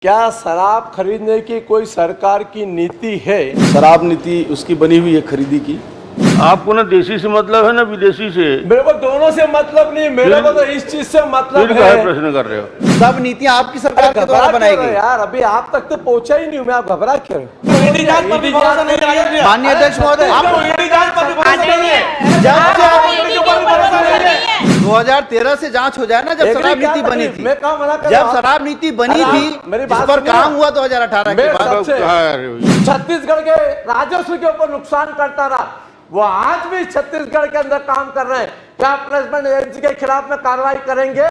क्या शराब खरीदने की कोई सरकार की नीति है? शराब नीति उसकी बनी हुई है खरीदी की। आपको ना देसी से मतलब है ना विदेशी से? मेरे को दोनों से मतलब नहीं, मेरे को तो इस चीज से मतलब फिर है। क्या प्रश्न कर रहे हो? सब नीतियां आपकी सरकार के द्वारा बनाई गई। यार अभी आप तक तो पहुंचा ही नहीं हूँ मैं, आप घबरा क्यों? माननीय अध्यक्ष महोदय, 2013 से जांच हो जाए ना, जब शराब नीति बनी थी। मैं कहाँ मना कर, जब शराब नीति बनी थी इस पर काम हुआ 2018 के बाद। छत्तीसगढ़ के राजस्व के ऊपर नुकसान करता रहा, वो आज भी छत्तीसगढ़ के अंदर काम कर रहे हैं। क्या प्लेसमेंट एजेंसी के खिलाफ में कार्रवाई करेंगे?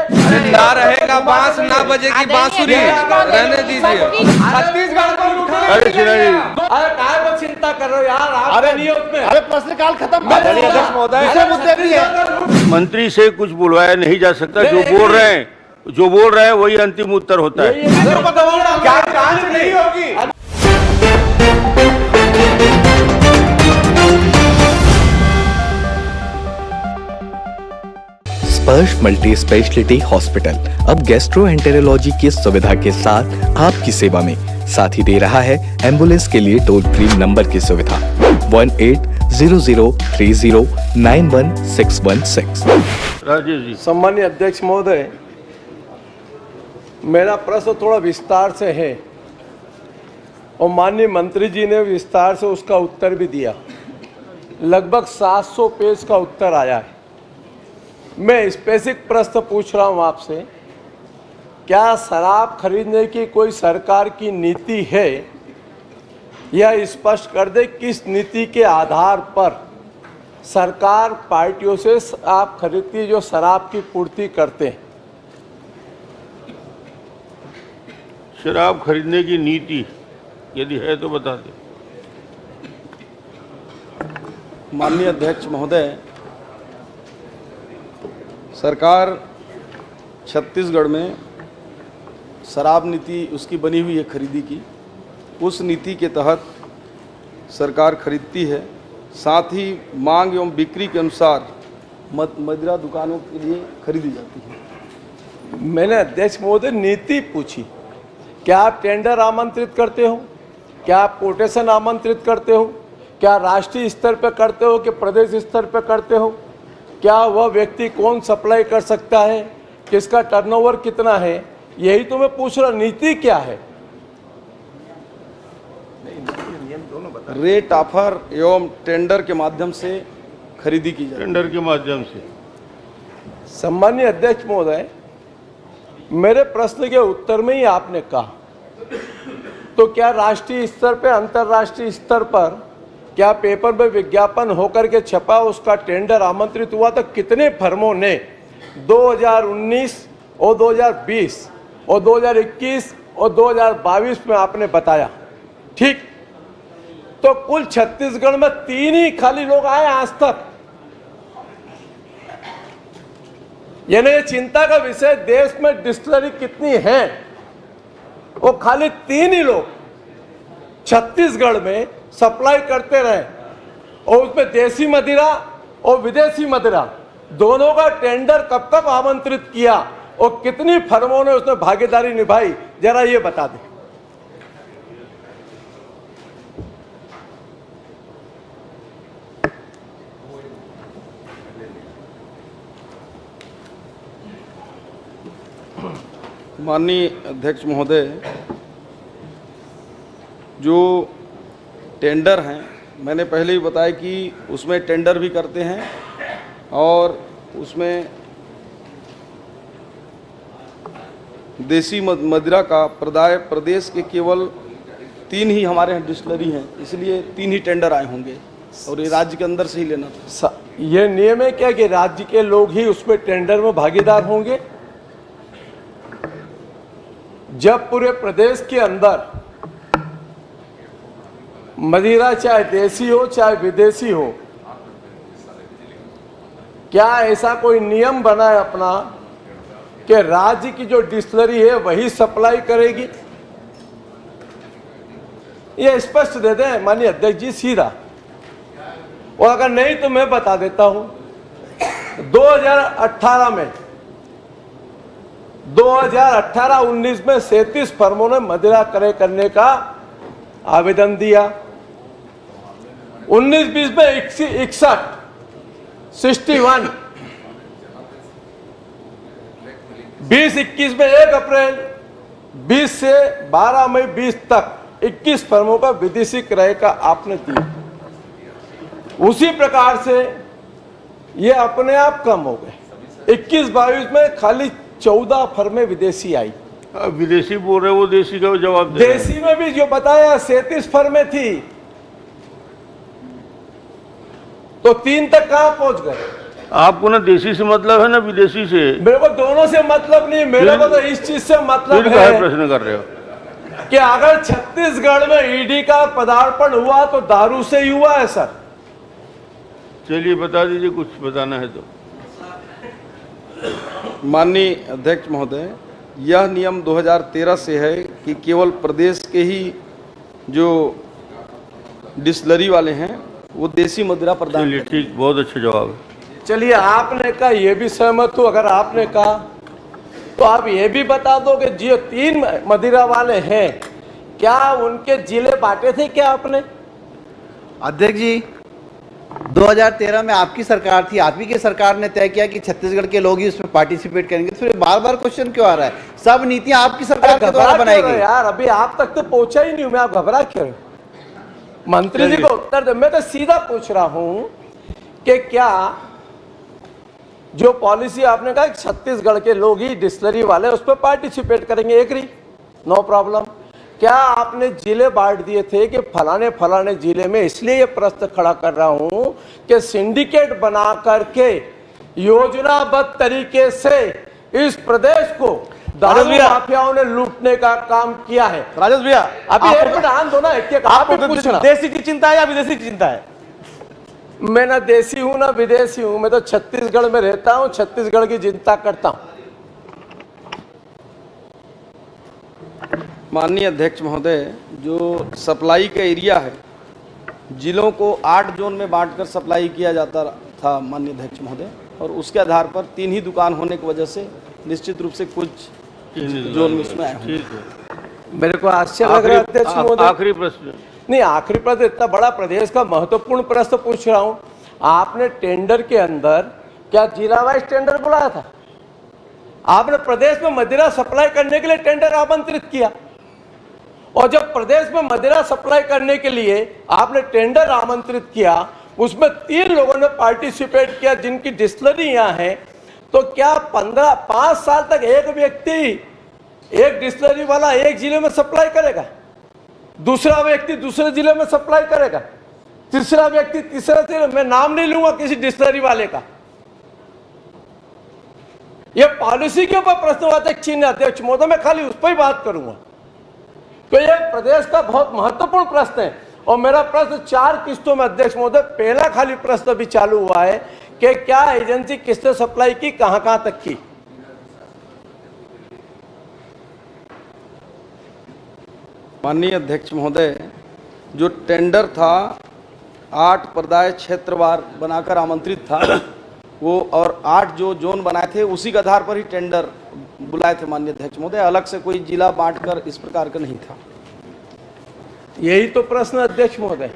ना रहेगा बांस ना बजेगी बांसुरी, रहने दीजिए। छत्तीसगढ़ को अरे काय को चिंता कर रहे हो यार, आप अरे नहीं उसमें। अरे प्रश्नकाल खत्म। अध्यक्ष महोदय, दूसरे मुद्दे भी है। मंत्री से कुछ बुलवाया नहीं जा सकता। जो बोल रहे हैं वही अंतिम उत्तर होता है। क्या जांच नहीं होगी? स्पर्श मल्टी स्पेशलिटी हॉस्पिटल अब गैस्ट्रोएंटेरोलॉजी की सुविधा के साथ आपकी सेवा में, साथ ही दे रहा है एम्बुलेंस के लिए टोल फ्री नंबर की सुविधा 180030091616। राजेश जी, सम्मानीय अध्यक्ष महोदय, मेरा प्रश्न थोड़ा विस्तार से है और माननीय मंत्री जी ने विस्तार से उसका उत्तर भी दिया। लगभग 700 पेज का उत्तर आया है। मैं स्पेसिफिक प्रश्न पूछ रहा हूं आपसे, क्या शराब खरीदने की कोई सरकार की नीति है? यह स्पष्ट कर दे किस नीति के आधार पर सरकार पार्टियों से आप खरीदती है जो शराब की पूर्ति करते हैं। शराब खरीदने की नीति यदि है तो बता दें। माननीय अध्यक्ष महोदय, सरकार छत्तीसगढ़ में शराब नीति उसकी बनी हुई है खरीदी की। उस नीति के तहत सरकार खरीदती है, साथ ही मांग एवं बिक्री के अनुसार मदिरा दुकानों के लिए खरीदी जाती है। मैंने अध्यक्ष महोदय नीति पूछी, क्या आप टेंडर आमंत्रित करते हो? क्या आप कोटेशन आमंत्रित करते हो? क्या राष्ट्रीय स्तर पर करते हो कि प्रदेश स्तर पर करते हो? क्या वह व्यक्ति कौन सप्लाई कर सकता है, किसका टर्नओवर कितना है, यही तो मैं पूछ रहा। नीति क्या है? रेट ऑफर एवं टेंडर के माध्यम से खरीदी की जाए। टेंडर के माध्यम से। सम्मानीय अध्यक्ष महोदय, मेरे प्रश्न के उत्तर में ही आपने कहा, तो क्या राष्ट्रीय स्तर पर, अंतर्राष्ट्रीय स्तर पर क्या पेपर में विज्ञापन होकर के छपा, उसका टेंडर आमंत्रित हुआ? तो कितने फर्मों ने 2019 और 2020 और 2021 और 2022 में आपने बताया, ठीक? तो कुल छत्तीसगढ़ में 3 ही खाली लोग आए आज तक। यानी ये चिंता का विषय, देश में डिस्टिलरी कितनी है, वो खाली 3 ही लोग छत्तीसगढ़ में सप्लाई करते रहे, और उसमें देसी मदिरा और विदेशी मदिरा दोनों का टेंडर कब कब आमंत्रित किया और कितनी फर्मों ने उसमें भागीदारी निभाई, जरा ये बता दें। माननीय अध्यक्ष महोदय, जो टेंडर हैं, मैंने पहले ही बताया कि उसमें टेंडर भी करते हैं और उसमें देसी मदिरा का प्रदेश के केवल 3 ही हमारे यहाँ डिस्टिलरी हैं, इसलिए 3 ही टेंडर आए होंगे और ये राज्य के अंदर से ही लेना था। ये नियम है क्या कि राज्य के लोग ही उसमें टेंडर में भागीदार होंगे? जब पूरे प्रदेश के अंदर मदिरा चाहे देसी हो चाहे विदेशी हो, क्या ऐसा कोई नियम बना है अपना कि राज्य की जो डिस्टिलरी है वही सप्लाई करेगी? ये स्पष्ट दे दें माननीय अध्यक्ष जी, सीधा। और अगर नहीं तो मैं बता देता हूं, 2018 में 2018-19 में 37 फर्मों ने मदिरा क्रय करने का आवेदन दिया। 19-20 में 61, 61, 20-21 में 1 अप्रैल 20 से 12 मई 20 तक 21 फर्मों का विदेशी क्रय का आपने दिया। उसी प्रकार से ये अपने आप कम हो गए। 21-22 में खाली 14 फर्में विदेशी आई। विदेशी बोल रहे, वो देशी का जवाब दे रहे हैं। देशी में भी जो बताया 37 फर्में थी, तो 3 तक कहां पहुंच गए? आपको ना देशी से मतलब है ना विदेशी से? मेरे को दोनों से मतलब नहीं, मेरे को तो इस चीज से मतलब फिर है प्रश्न कर रहे हो कि अगर छत्तीसगढ़ में ईडी का पदार्पण हुआ तो दारू से ही हुआ है सर। चलिए बता दीजिए, कुछ बताना है तो। माननीय अध्यक्ष महोदय, यह नियम 2013 से है कि केवल प्रदेश के ही जो डिस्टिलरी वाले हैं वो देसी मदिरा प्रदान चलिए करते हैं। ठीक, बहुत अच्छा जवाब है। चलिए, आपने कहा, ये भी सहमत हूं। अगर आपने कहा तो आप ये भी बता दो कि जो 3 मदिरा वाले हैं, क्या उनके जिले बांटे थे क्या आपने? अध्यक्ष जी, 2013 में आपकी सरकार थी, आप ही की सरकार ने तय किया कि छत्तीसगढ़ के लोग ही उसमें पार्टिसिपेट करेंगे, तो फिर बार बार क्वेश्चन क्यों आ रहा है? सब नीतियां आपकी सरकार के द्वारा बनाई गई। यार, अभी आप तक तो पहुंचा ही नहीं हूं मैं, आप घबरा क्यों? मंत्री जी को उत्तर दे। मैं तो सीधा पूछ रहा हूं कि क्या जो पॉलिसी आपने कहा कि छत्तीसगढ़ के लोग ही डिस्टिलरी वाले उस पर पार्टिसिपेट करेंगे, एग्री, नो प्रॉब्लम। क्या आपने जिले बांट दिए थे कि फलाने फलाने जिले में? इसलिए ये प्रश्न खड़ा कर रहा हूं कि सिंडिकेट बना करके योजनाबद्ध तरीके से इस प्रदेश को दारू माफियाओं ने लूटने का काम किया है। राजेश भैया, अभी एक मिनट आन दो ना, आप भी पूछना। देशी की चिंता है या विदेशी की चिंता है? मैं ना देसी हूं ना विदेशी हूं, मैं तो छत्तीसगढ़ में रहता हूं, छत्तीसगढ़ की चिंता करता हूं। माननीय अध्यक्ष महोदय, जो सप्लाई का एरिया है, जिलों को 8 जोन में बांटकर सप्लाई किया जाता था माननीय अध्यक्ष महोदय, और उसके आधार पर 3 ही दुकान होने की वजह से निश्चित रूप से कुछ जोन में उसमें आए होंगे। ठीक है, मेरे को आश्चर्य लग रहा है अध्यक्ष महोदय। आखिरी प्रश्न नहीं, आखिरी प्रश्न, इतना बड़ा प्रदेश का महत्वपूर्ण प्रश्न पूछ रहा हूं। आपने टेंडर के अंदर क्या जिला वाइज टेंडर बुलाया था? आपने प्रदेश में मदिरा सप्लाई करने के लिए टेंडर आमंत्रित किया, और जब प्रदेश में मदिरा सप्लाई करने के लिए आपने टेंडर आमंत्रित किया, उसमें 3 लोगों ने पार्टिसिपेट किया जिनकी डिस्टिलरी यहाँ है, तो क्या 5 साल तक एक व्यक्ति, एक डिस्टिलरी वाला एक जिले में सप्लाई करेगा, दूसरा व्यक्ति दूसरे जिले में सप्लाई करेगा, तीसरा व्यक्ति तीसरे जिले? मैं नाम नहीं लूंगा किसी डिस्टिलरी वाले का। यह पॉलिसी के ऊपर प्रश्नवाचक चिन्ह है अध्यक्ष महोदय, मैं खाली उस पर ही बात करूंगा। तो यह प्रदेश का बहुत महत्वपूर्ण प्रश्न है, और मेरा प्रश्न 4 किस्तों में अध्यक्ष महोदय। पहला खाली प्रश्न अभी चालू हुआ है कि क्या एजेंसी किसने सप्लाई की, कहां तक की? माननीय अध्यक्ष महोदय, जो टेंडर था 8 पर्याय क्षेत्रवार बनाकर आमंत्रित था वो, और 8 जो जोन बनाए थे उसी के आधार पर ही टेंडर बुलाए थे माननीय अध्यक्ष महोदय, अलग से कोई जिला बांटकर इस प्रकार का नहीं था। यही तो प्रश्न अध्यक्ष महोदय।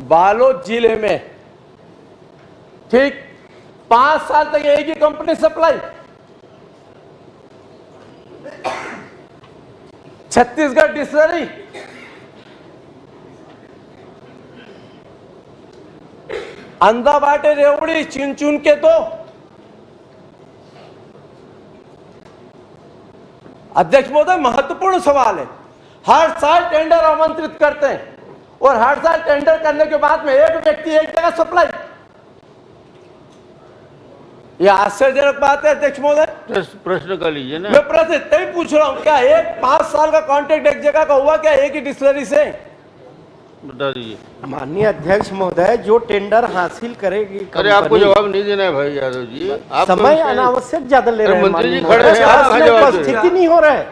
बालोद जिले में ठीक 5 साल तक एक ही कंपनी सप्लाई, छत्तीसगढ़ डिस्टिलरी, अंदाबाटे रेवड़ी चुन के 2। अध्यक्ष महोदय, महत्वपूर्ण सवाल है। हर साल टेंडर आमंत्रित करते हैं, और हर साल टेंडर करने के बाद में एक व्यक्ति एक जगह सप्लाई। यह आश्चर्यजनक बात है अध्यक्ष महोदय। प्रश्न कर लीजिए ना। मैं प्रश्न इतना ही पूछ रहा हूं, क्या एक 5 साल का कॉन्ट्रैक्ट एक जगह का हुआ क्या एक ही डिस्टिलरी से? बता दीजिए। माननीय अध्यक्ष महोदय, जो टेंडर हासिल करेगी, अरे आपको जवाब नहीं देना है भाई यादव जी, आप समय अनावश्यक ज्यादा ले रहे हैं। मंत्री जी खड़े हैं, आप उपस्थिति नहीं हो रहा है,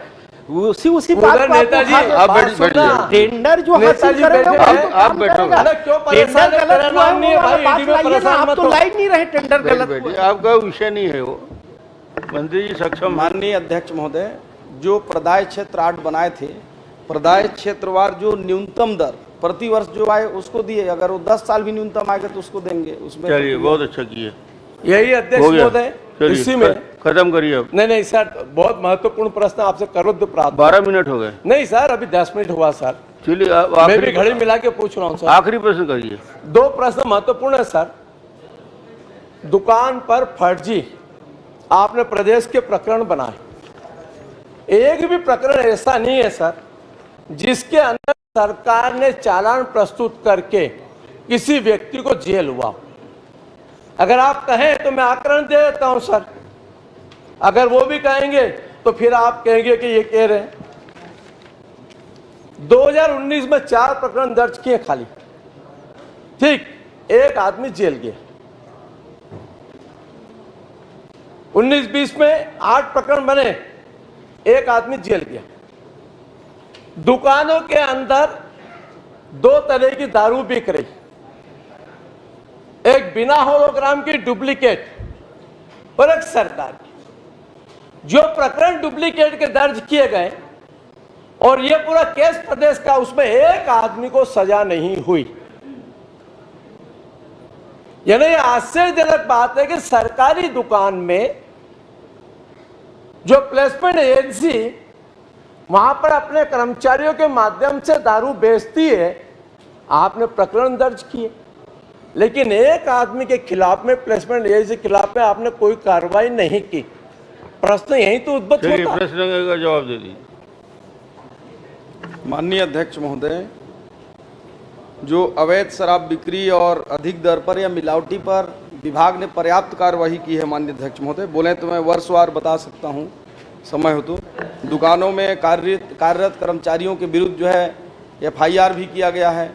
उसी बात को नेताजी आप बैठ जाइए। टेंडर जो हासिल करेगा आप बैठो। क्यों परेशान टेंडर गलत हुआ है, आप तो लाइन नहीं रहे, टेंडर गलत हुआ। आपका विषय नहीं है वो। मंत्री जी सक्षम। माननीय अध्यक्ष महोदय, जो प्रदाय क्षेत्र 8 बनाए थे, प्रदाय क्षेत्रवार जो न्यूनतम दर प्रति वर्ष जो आए उसको दिए, अगर वो 10 साल भी न्यूनतम आएगा तो उसको देंगे। उसमें चलिए, बहुत अच्छा किए। यही अध्यक्ष हो गया। महोदय, चलिए, इसी में खत्म करिए अब। नहीं सर, बहुत महत्वपूर्ण प्रश्न आपसे करो तो प्राप्त। 12 मिनट हो गए। नहीं सर, अभी 10 मिनट हुआ सर। चलिए, मैं भी घड़ी मिला के पूछ रहा हूँ सर। आखिरी प्रश्न करिए। 2 प्रश्न महत्वपूर्ण है सर। दुकान पर फर्जी आपने प्रदेश के प्रकरण बनाए, एक भी प्रकरण ऐसा नहीं है सर जिसके अंदर सरकार ने चालान प्रस्तुत करके किसी व्यक्ति को जेल हुआ। अगर आप कहें तो मैं आकरण दे देता हूं सर, अगर वो भी कहेंगे तो फिर आप कहेंगे कि ये कह रहे हैं। 2019 में 4 प्रकरण दर्ज किए खाली, ठीक, एक आदमी जेल गया। 19-20 में 8 प्रकरण बने, एक आदमी जेल गया। दुकानों के अंदर 2 तरह की दारू बिक रही, एक बिना होलोग्राम की डुप्लीकेट और एक सरकार की। जो प्रकरण डुप्लीकेट के दर्ज किए गए और ये पूरा केस प्रदेश का, उसमें एक आदमी को सजा नहीं हुई। यानी आश्चर्यजनक बात है कि सरकारी दुकान में जो प्लेसमेंट एजेंसी वहां पर अपने कर्मचारियों के माध्यम से दारू बेचती है, आपने प्रकरण दर्ज किए, लेकिन एक आदमी के खिलाफ में, प्लेसमेंट एजेंसी के खिलाफ में आपने कोई कार्रवाई नहीं की। प्रश्न यही तो उद्भव चलिए, होता है। प्रश्न का जवाब दे दीजिए। माननीय अध्यक्ष महोदय, जो अवैध शराब बिक्री और अधिक दर पर या मिलावटी पर विभाग ने पर्याप्त कार्यवाही की है। माननीय अध्यक्ष महोदय, बोले तो मैं वर्षवार बता सकता हूं समय हो तो। दुकानों में कार्यरत कर्मचारियों के विरुद्ध जो है FIR भी किया गया है,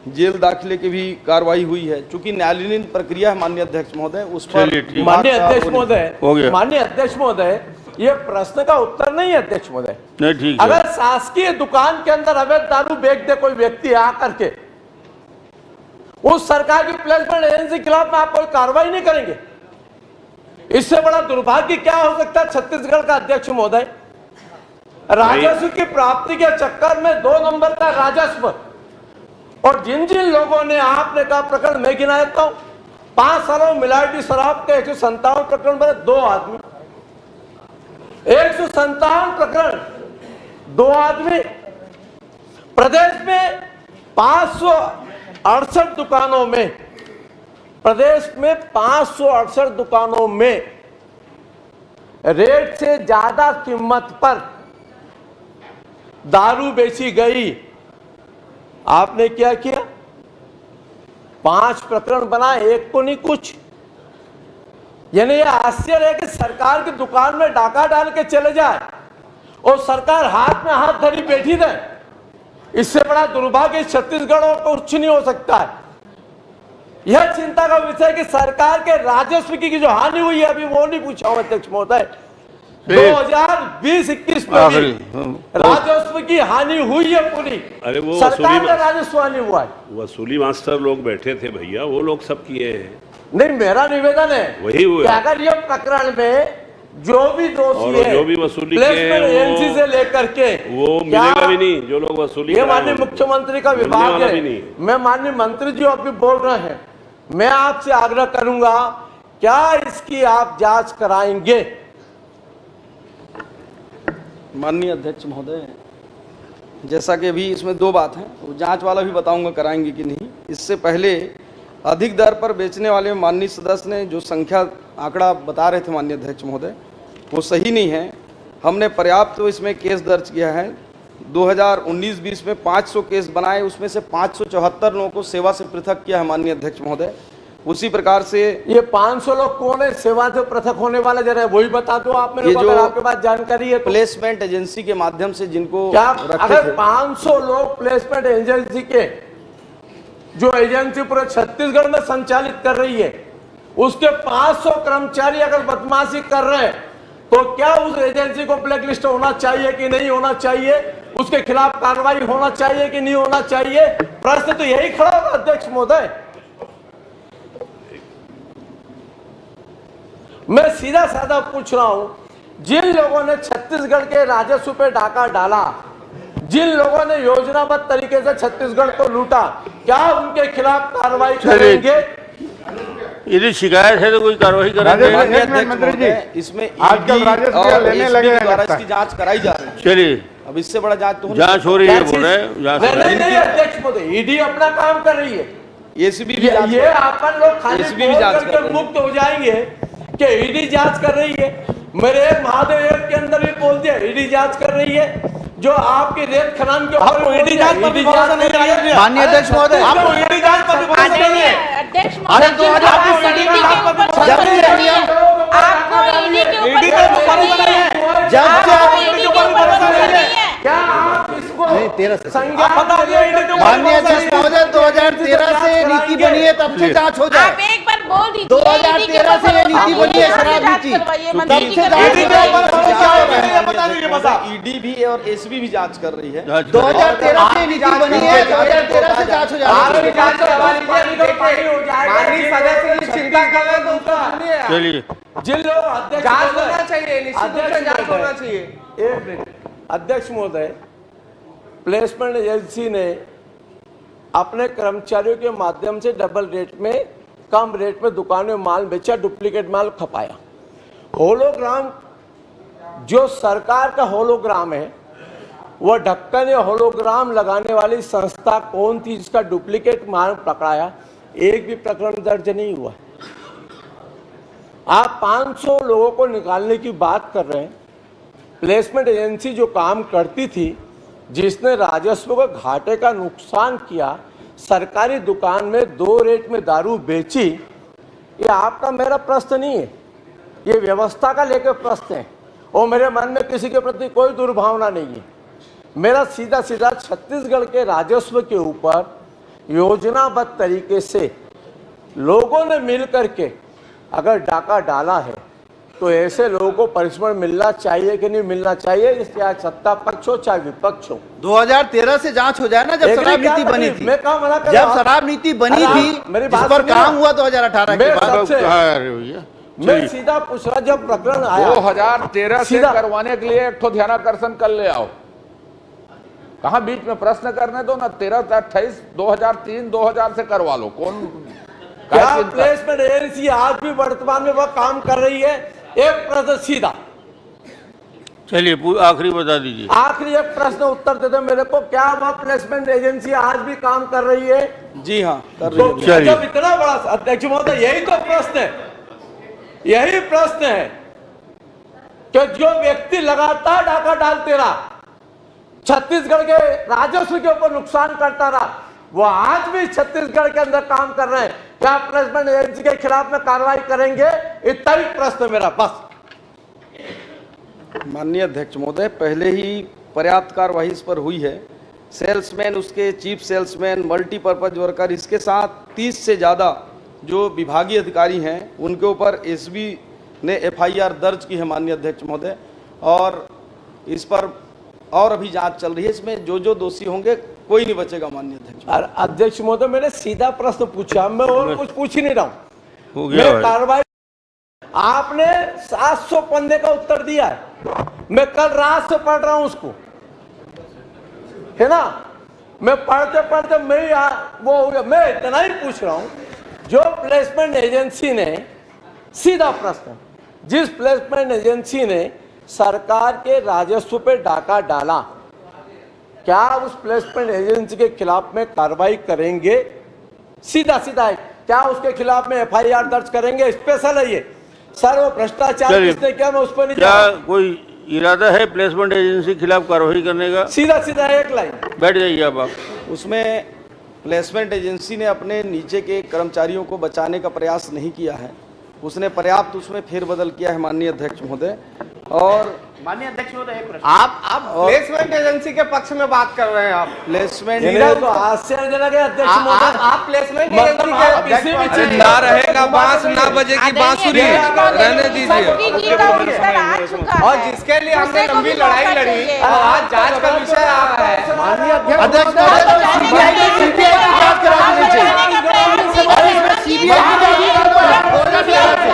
जेल दाखिले की भी कार्रवाई हुई है। चूंकि न्यायालयीन प्रक्रिया है माननीय अध्यक्ष महोदय, उस पर माननीय अध्यक्ष महोदय, हो गया। माननीय अध्यक्ष महोदय, ये प्रश्न का उत्तर नहीं है अध्यक्ष महोदय। नहीं, ठीक है। अगर शासकीय दुकान के अंदर अवैध दारू बेच दे कोई व्यक्ति आकर के, उस सरकार की प्लेसमेंट एजेंसी के खिलाफ में आप कोई कार्रवाई नहीं करेंगे, इससे बड़ा दुर्भाग्य क्या हो सकता है छत्तीसगढ़ का अध्यक्ष महोदय। राजस्व की प्राप्ति के चक्कर में 2 नंबर का राजस्व, और जिन जिन लोगों ने, आपने कहा प्रकरण मैं गिना देता हूं, 5 सालों में मिलावटी शराब के 157 प्रकरण बने, 2 आदमी, 157 प्रकरण, 2 आदमी। प्रदेश में 568 दुकानों में, प्रदेश में 568 दुकानों में रेट से ज्यादा कीमत पर दारू बेची गई। आपने क्या किया? 5 प्रकरण बनाए, एक को नहीं कुछ। यानी यह आश्चर्य है कि सरकार की दुकान में डाका डाल के चले जाए और सरकार हाथ में हाथ धरी बैठी रहे। इससे बड़ा दुर्भाग्य छत्तीसगढ़ और कुछ नहीं हो सकता है। यह चिंता का विषय कि सरकार के राजस्व की जो हानि हुई है, अभी वो नहीं पूछा हूं अध्यक्ष महोदय। 2020-21 में राजस्व की हानि हुई है पूरी। अरे वो सरकार का राजस्व हानि हुआ है। वसूली मास्टर लोग बैठे थे भैया, वो लोग सब किए हैं। नहीं, मेरा निवेदन है वही हुआ। कि अगर ये प्रकरण में जो भी दोषी है, जो भी वसूली प्लेसमेंट एजेंसी से लेकर के, वो मिलेगा भी नहीं। जो लोग वसूली, ये माननीय मुख्यमंत्री का विभाग है। मैं माननीय मंत्री जी अभी बोल रहे हैं, मैं आपसे आग्रह करूंगा, क्या इसकी आप जांच कराएंगे? माननीय अध्यक्ष महोदय, जैसा कि अभी इसमें 2 बात हैं, वो जांच वाला भी बताऊंगा कराएंगे कि नहीं। इससे पहले अधिक दर पर बेचने वाले माननीय सदस्य ने जो संख्या आंकड़ा बता रहे थे माननीय अध्यक्ष महोदय, वो सही नहीं है। हमने पर्याप्त तो इसमें केस दर्ज किया है। 2019-20 में 500 केस बनाए, उसमें से 574 लोगों को सेवा से पृथक किया है माननीय अध्यक्ष महोदय। उसी प्रकार से ये 500 लोग कौन है सेवा से पृथक होने वाले, जरा वही बता दो आप मेरे को, अगर आपके पास जानकारी है तो। प्लेसमेंट एजेंसी के माध्यम से जिनको क्या रखे अगर थे, 500 लोग प्लेसमेंट एजेंसी के, जो एजेंसी पूरे छत्तीसगढ़ में संचालित कर रही है, उसके 500 कर्मचारी अगर बदमाशी कर रहे हैं, तो क्या उस एजेंसी को ब्लैकलिस्ट होना चाहिए कि नहीं होना चाहिए? उसके खिलाफ कार्रवाई होना चाहिए कि नहीं होना चाहिए? प्रश्न तो यही खड़ा होगा अध्यक्ष महोदय। मैं सीधा साधा पूछ रहा हूं जिन लोगों ने छत्तीसगढ़ के राजस्व पे डाका डाला, जिन लोगों ने योजनाबद्ध तरीके से छत्तीसगढ़ को लूटा, क्या उनके खिलाफ कार्रवाई करेंगे? यदि शिकायत है तो कोई कार्रवाई करेंगे। माननीय अध्यक्ष महोदय, इसमें आजकल राजस्व और एसपी द्वारा इसकी जांच कराई जा रही है। चलिए, अब इससे बड़ा जांच तो जांच हो रही है, बोल रहे हैं जांच हो रही है। नहीं अध्यक्ष महोदय, ईडी अपना काम कर रही है। एसीबी भी जांच ये अपन लोग खाली एसीबी भी बोल जांच करके कर रही है। मुक्त हो जाएंगे कि ईडी जांच कर रही है। मेरे एक महादेव के अंदर भी बोल दिया ईडी जांच कर रही है। जो आपकी रेत खनन के ऊपर ईडी जांच पर भी भरोसा नहीं है। माननीय अध्यक्ष महोदय, आपको ईडी जांच पर भी भरोसा नहीं है। अध्यक्ष अरे 2000 जब से नियम क्या आप इसको नहीं 13 से संज्ञान माननीय अध्यक्ष महोदय 2013 से नीति बनी है, तब से जांच हो जाए। आप एक बार बोल दीजिए 2013 से ये नीति बनी है, शराब नीति, तब से जांच ईडी भी और एसीबी भी जांच कर रही है। 2013 से नीति बनी है, 2013 से जांच हो जाए। चिंता कर रहे हैं तो चलिए, जिन लोग अध्यक्ष जांच महोदय- होना चाहिए, निश्चित रूप से जांच होना चाहिए। एक मिनट अध्यक्ष महोदय, प्लेसमेंट एजेंसी ने अपने कर्मचारियों के माध्यम से डबल रेट में, कम रेट में दुकानों में माल बेचा, डुप्लीकेट माल खपाया। होलोग्राम, जो सरकार का होलोग्राम है, वह ढक्कन या होलोग्राम लगाने वाली संस्था कौन थी जिसका डुप्लीकेट माल पकड़ाया? एक भी प्रकरण दर्ज नहीं हुआ। आप 500 लोगों को निकालने की बात कर रहे हैं। प्लेसमेंट एजेंसी जो काम करती थी, जिसने राजस्व को घाटे का नुकसान किया, सरकारी दुकान में 2 रेट में दारू बेची, ये आपका मेरा प्रश्न नहीं है, ये व्यवस्था का लेकर प्रश्न है। और मेरे मन में किसी के प्रति कोई दुर्भावना नहीं है। मेरा सीधा सीधा छत्तीसगढ़ के राजस्व के ऊपर योजनाबद्ध तरीके से लोगों ने मिलकर के अगर डाका डाला है, तो ऐसे लोगों को पनिशमेंट मिलना चाहिए कि नहीं मिलना चाहिए, इस चाहे सत्ता पक्ष हो चाहे विपक्ष हो। 2013 से जांच हो जाए ना, जब शराब नीति बनी थी। मैं कहा मना कर, जब शराब नीति बनी थी, मेरी जिस बात पर सुनिए। काम हुआ 2018 के मैं बाद। सबसे- भैया मैं सीधा पूछ रहा, जब प्रकरण आया 2013 से सीधा- करवाने के लिए एक ठो ध्यानाकर्षण कर ले आओ, कहाँ बीच में प्रश्न करने दो ना। 13 से 28 2003 2000 से करवा लो। कौन क्या प्लेसमेंट एजेंसी आज भी वर्तमान में वह काम कर रही है? एक प्रश्न सीधा, चलिए आखिरी बता दीजिए। आखिरी एक प्रश्न उत्तर दे दो मेरे को, क्या वह प्लेसमेंट एजेंसी आज भी काम कर रही है? जी हाँ, कर तो रही है। जब इतना बड़ा अध्यक्ष महोदय, यही तो प्रश्न है, यही प्रश्न है कि जो व्यक्ति लगातार डाका डालते रहा, छत्तीसगढ़ के राजस्व के ऊपर नुकसान करता रहा, वो आज भी छत्तीसगढ़ के अंदर काम कर रहे हैं। क्या प्लेसमेंट एजेंसी के खिलाफ में कार्रवाई करेंगे? इतना ही प्रश्न मेरा बस। माननीय अध्यक्ष महोदय, पहले ही पर्याप्त कार्यवाही इस पर हुई है। सेल्समैन, उसके चीफ सेल्समैन, मल्टीपर्पज वर्कर, इसके साथ 30 से ज़्यादा जो विभागीय अधिकारी हैं, उनके ऊपर एसबी ने एफआईआर दर्ज की है माननीय अध्यक्ष महोदय, और इस पर और अभी जांच चल रही है। इसमें जो जो दोषी होंगे कोई नहीं बचेगा माननीय अध्यक्ष। अध्यक्ष महोदय, मैंने सीधा प्रश्न पूछा, मैं और कुछ पूछ ही नहीं रहा हूं। हो गया मैं भाई। कार्रवाई, आपने 700 पन्ने का उत्तर दिया है, मैं कल रात से पढ़ रहा हूं उसको, है ना। मैं पढ़ते पढ़ते वो हो गया। मैं इतना ही पूछ रहा हूं, जो प्लेसमेंट एजेंसी ने, सीधा प्रश्न, जिस प्लेसमेंट एजेंसी ने सरकार के राजस्व पे डाका डाला, क्या उस प्लेसमेंट एजेंसी के खिलाफ में कार्रवाई करेंगे? सीधा सीधा है, क्या उसके खिलाफ में एफआईआर दर्ज करेंगे? स्पेशल है ये सर, वो भ्रष्टाचार किसने किया मैं उस पर नहीं क्या कोई इरादा है प्लेसमेंट एजेंसी खिलाफ कार्रवाई करने का? सीधा सीधा एक लाइन। बैठ जाइए आप। उसमें प्लेसमेंट एजेंसी ने अपने नीचे के कर्मचारियों को बचाने का प्रयास नहीं किया है, उसने पर्याप्त उसमें फेरबदल किया है माननीय अध्यक्ष महोदय। और माननीय अध्यक्ष महोदय, एक प्रश्न। आप प्लेसमेंट एजेंसी के पक्ष में बात कर रहे हैं। आप प्लेसमेंट तो आश्चर्यजनक है अध्यक्ष महोदय। आप प्लेसमेंट एजेंसी के किसी भी चीज ना रहेगा बांस ना बजेगी बांसुरी, रहने दीजिए। और जिसके लिए हमने लंबी लड़ाई लड़ी, आज जांच का विषय आ रहा है। माननीय अध्यक्ष महोदय, सीबीआई की जांच करा देनी चाहिए। और इसमें सीबीआई की जांच करा देनी चाहिए।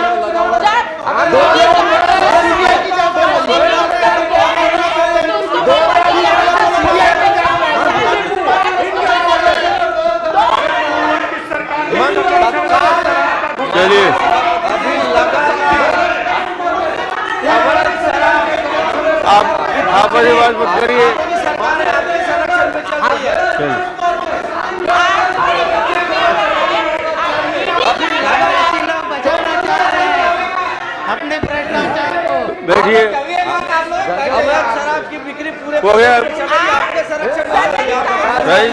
अपने भ्रष्टाचार को बैठिए, अवैध शराब की बिक्री पूरे हो गया आपके संरक्षण में भाई,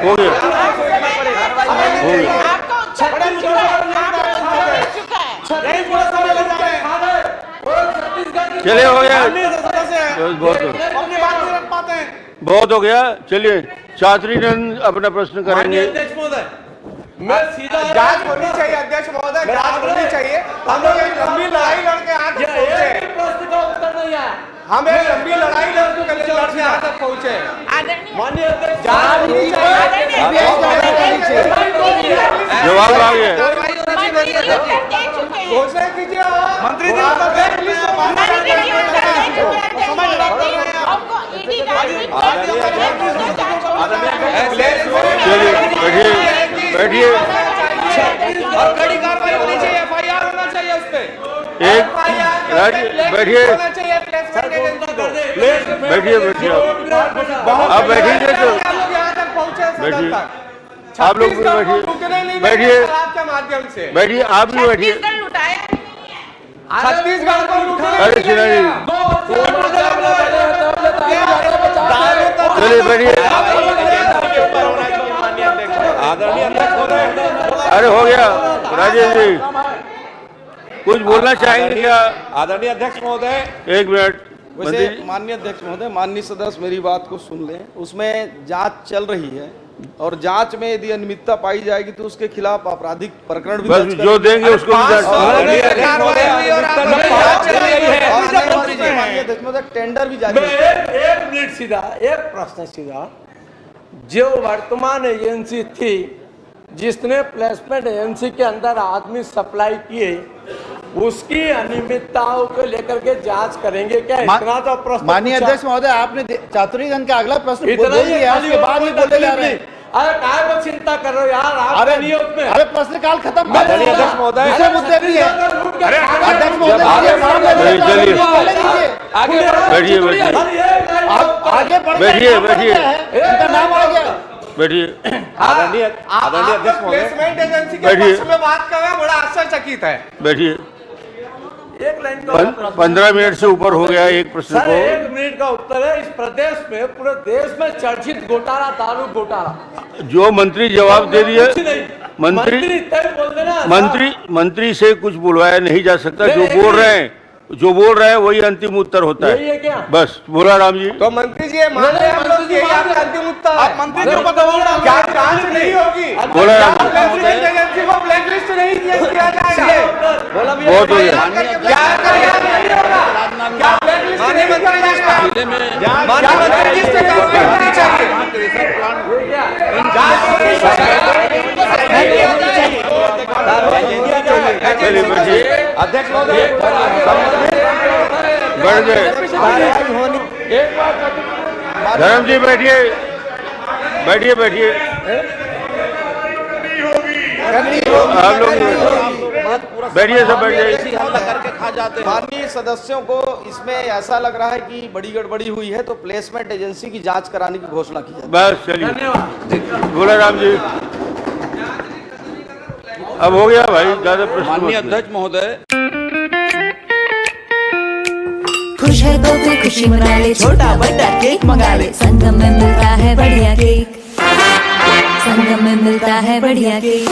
हो गया हो गया। चलिए हो गया, बहुत हो गया। चलिए छात्री नंद अपना प्रश्न करेंगे। मैं सीधा जांच होनी चाहिए अध्यक्ष महोदय, जांच होनी चाहिए। हम लोग एक लंबी लड़ाई लड़के आज पहुंचे, प्रश्न का उत्तर नहीं आया। हम एक लंबी लड़ाई लड़के यहाँ तक पहुंचे। माननीय अध्यक्ष, जांच होनी चाहिए, जवाब आ गया। घोषणा कीजिए मंत्री जी, चलिए बैठिए बैठिए, और कड़ी कार्रवाई होनी चाहिए, FIR होना चाहिए उस पे। एक बैठिए होना चाहिए प्लेसमेंट एजेंसी को। बैठिए बैठिए, आप बैठिए तो हम लोग यहाँ तक पहुंचे सदन बैठिए। तक। आप लोग भी छत्तीसगढ़ को बैठिए। रुकने नहीं देंगे बैठिए। आपके माध्यम से। बैठिए, आप भी बैठिए। छत्तीसगढ़ को रुकने अरे नहीं सिन्हा जी, देंगे। चलिए बैठिए। अरे हो गया राजेश जी, कुछ बोलना चाहेंगे क्या? आदरणीय अध्यक्ष महोदय, एक मिनट। वैसे माननीय अध्यक्ष महोदय, माननीय सदस्य मेरी बात को सुन लें। उसमें जांच चल रही है और जांच में यदि अनियमितता पाई जाएगी तो उसके खिलाफ आपराधिक प्रकरण भी बस दर्ज जो देंगे उसको भी दर्ज कार्रवाई हुई और आप लोग जांच चल रही है। माननीय अध्यक्ष महोदय, टेंडर भी जारी है। एक मिनट सीधा, एक प्रश्न सीधा। जो वर्तमान एजेंसी थी जिसने प्लेसमेंट एजेंसी के अंदर आदमी सप्लाई किए, उसकी अनियमितताओं को लेकर के जांच करेंगे क्या? इतना तो प्रश्न माननीय पूछा। अध्यक्ष महोदय, आपने चातुर्य का अगला प्रश्न इतना बोल ही दिया, उसके बाद ही बोले जा रहे हैं। अरे काय को चिंता कर रहे हो यार, आप अरे नहीं हो उसमें। अरे प्रश्नकाल खत्म। आदरणीय अध्यक्ष महोदय, दूसरे मुद्दे भी है। अध्यक्ष महोदय, चलिए। आगे बैठिए बैठिए आगे बढ़ बैठिए बैठिए उनका नाम आ गया। बैठिए। आदरणीय अध्यक्ष महोदय, प्लेसमेंट एजेंसी के बैठिए। पक्ष में बात कर रहे हैं, बड़ा आश्चर्यचकित है। बैठिए। एक लाइन का 15 मिनट से ऊपर हो गया एक प्रश्न सर, को। 1 मिनट का उत्तर है। इस प्रदेश में, पूरे देश में चर्चित घोटाला, दारू घोटाला, जो मंत्री जवाब दे दिए। कुछ नहीं। मंत्री तय बोल देना। मंत्री से कुछ बुलवाया नहीं जा सकता। जो बोल रहे हैं वही अंतिम उत्तर होता यही है क्या? है। बस बोला राम जी। तो मंत्री जी, ये मान रहे हैं हम लोग कि यही आपका अंतिम उत्तर है। आप मंत्री जी को दबाव डाल क्या जांच नहीं होगी? बोला राम जी। प्लेसमेंट एजेंसी को ब्लैकलिस्ट नहीं किया जाएगा। बहुत हो गया। क्या करेगा? नहीं होगा। क्या ब्लैकलिस्ट नहीं किया जाएगा? माननीय मंत्री जी से कार्रवाई होनी चाहिए। चलिए बैठिए। अध्यक्ष महोदय, बढ़ गए। धर्म जी बैठिए बैठिए बैठिए। आप लोग बैठिए, सब बैठ जाइए। माननीय सदस्यों को इसमें ऐसा लग रहा है कि बड़ी गड़बड़ी हुई है, तो प्लेसमेंट एजेंसी की जांच कराने की घोषणा की जाए। बस चलिए, बोला राम जी। अब हो गया भाई, ज्यादा प्रश्न। माननीय अध्यक्ष महोदय, खुश है तो फिर खुशी मना ले, छोटा बड़ा केक मंगा ले, संगम में मिलता है बढ़िया केक, संगम में मिलता है बढ़िया केक।